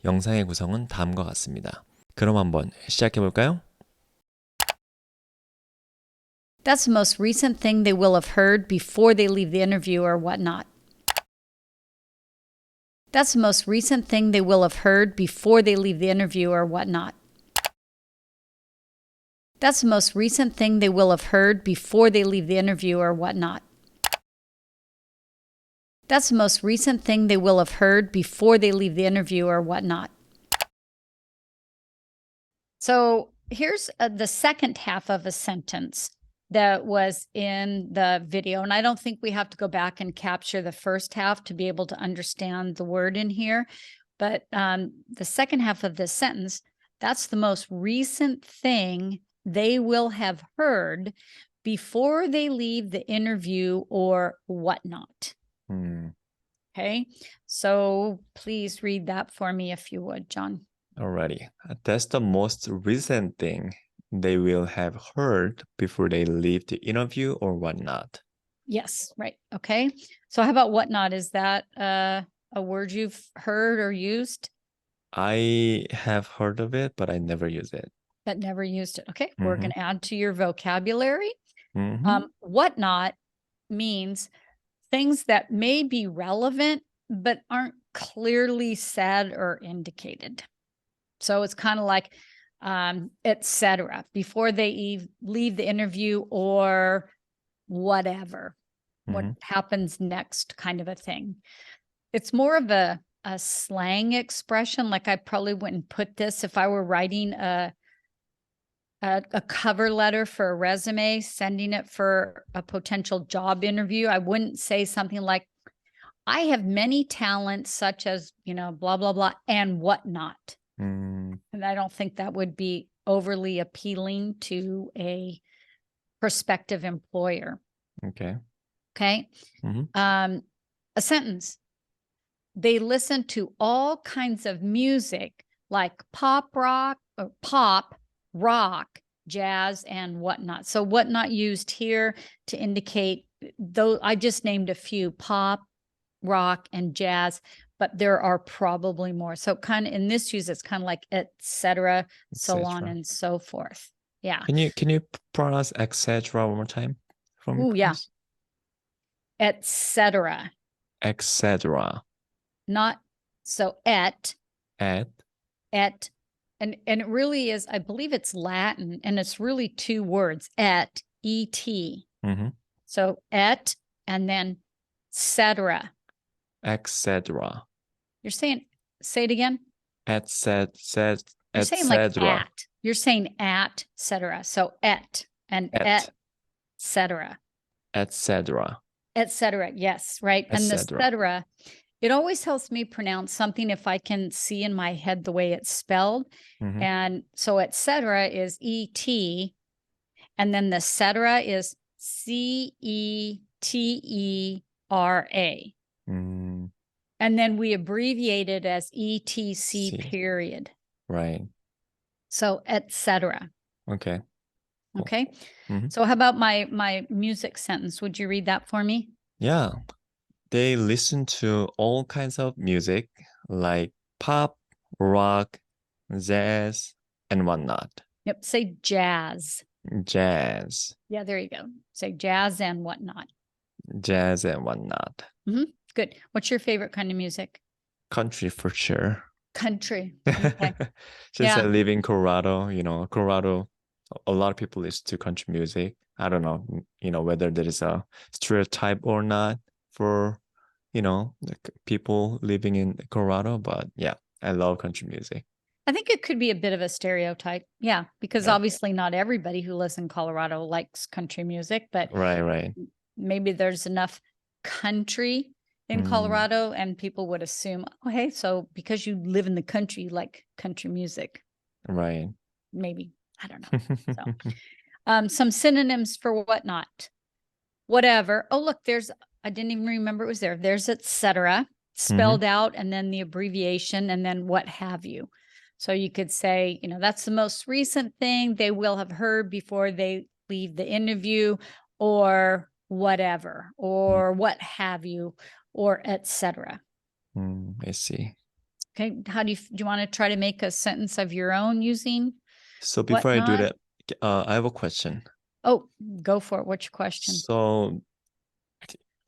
영상의 구성은 다음과 같습니다. 그럼 한번 시작해 볼까요? That's the most recent thing they will have heard before they leave the interview or whatnot. That's the most recent thing they will have heard before they leave the interview or whatnot. That's the most recent thing they will have heard before they leave the interview or whatnot. That's the most recent thing they will have heard before they leave the interview or whatnot. So here's the second half of a sentence that was in the video. And I don't think we have to go back and capture the first half to be able to understand the word in here. But the second half of this sentence, that's the most recent thing they will have heard before they leave the interview or whatnot. Okay, so please read that for me if you would, John. Alrighty. That's the most recent thing they will have heard before they leave the interview or whatnot. Yes, right. Okay. So how about whatnot? Is that a word you've heard or used? I have heard of it, but I never use it. But never used it. Okay. We're going to add to your vocabulary. Whatnot means things that may be relevant, but aren't clearly said or indicated. So it's kind of like, etc. before they leave the interview or whatever, what happens next kind of a thing. It's more of a slang expression. Like I probably wouldn't put this if I were writing a cover letter for a resume, sending it for a potential job interview. I wouldn't say something like, I have many talents such as, blah, blah, blah, and whatnot. And I don't think that would be overly appealing to a prospective employer. Okay. Okay. A sentence. They listen to all kinds of music like pop, rock, jazz, and whatnot. So whatnot used here to indicate, though I just named a few: pop, rock, and jazz, but there are probably more. So kind of in this use, it's kind of like etc., so on and so forth. Yeah. Can you pronounce etc. one more time for me? Oh, yeah. Etc. Etc. Not so at. And it really is, I believe it's Latin, and it's really two words, et. So et and then cetera. etc. You're saying, say it again. You're saying like at. You're saying at cetera. So et and et cetera. Etc. Etc. Yes, right. And the cetera, it always helps me pronounce something if I can see in my head the way it's spelled. And so etc. is et, and then the cetera is cetera. And then we abbreviate it as etc. period. Right. So etc. Okay. Cool. Okay. So how about my music sentence? Would you read that for me? Yeah. They listen to all kinds of music like pop, rock, jazz, and whatnot. Yep. Say jazz. Jazz. Yeah, there you go. Say jazz and whatnot. Jazz and whatnot. Good. What's your favorite kind of music? Country for sure. Country. Okay. Since I live in Colorado, Colorado, a lot of people listen to country music. I don't know, whether there is a stereotype or not for, like people living in Colorado, but yeah, I love country music. I think it could be a bit of a stereotype. Yeah, because obviously not everybody who lives in Colorado likes country music, but right. Maybe there's enough country in Colorado and people would assume, oh, hey, so because you live in the country, you like country music. Right. Maybe. I don't know. So, some synonyms for whatnot. Whatever. Oh, look, I didn't even remember it was there. There's etc. spelled out, and then the abbreviation, and then what have you. So you could say, that's the most recent thing they will have heard before they leave the interview, or whatever, or what have you, or etc. I see. Okay. Do you want to try to make a sentence of your own using? So before I do whatnot? that, I have a question. Oh, go for it. What's your question? So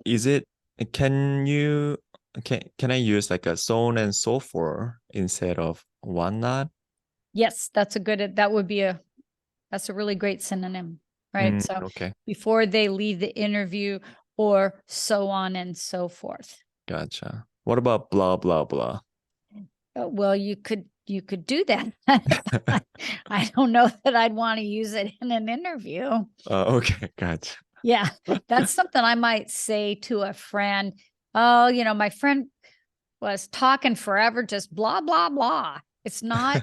is it, can I use like a so on and so forth instead of whatnot? Yes, that's that's a really great synonym, right? So Okay. before they leave the interview, or so on and so forth. Gotcha. What about blah, blah, blah? Well, you could do that. I don't know that I'd want to use it in an interview. Okay, gotcha. Yeah, that's something I might say to a friend. Oh, my friend was talking forever, just blah, blah, blah. It's not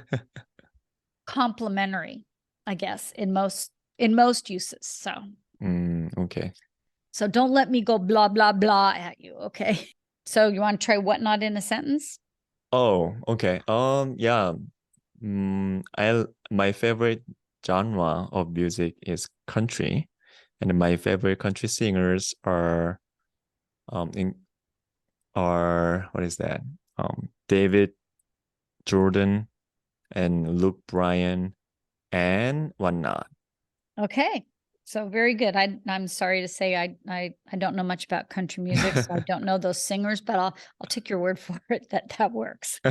complimentary, I guess, in most uses. So, okay. So don't let me go blah, blah, blah at you. Okay. So you want to try whatnot in a sentence? Oh, okay. Yeah. My favorite genre of music is country, and my favorite country singers are what is that? David Jordan and Luke Bryan and whatnot. Okay. So very good. I'm sorry to say I don't know much about country music, so I don't know those singers, but I'll take your word for it that works.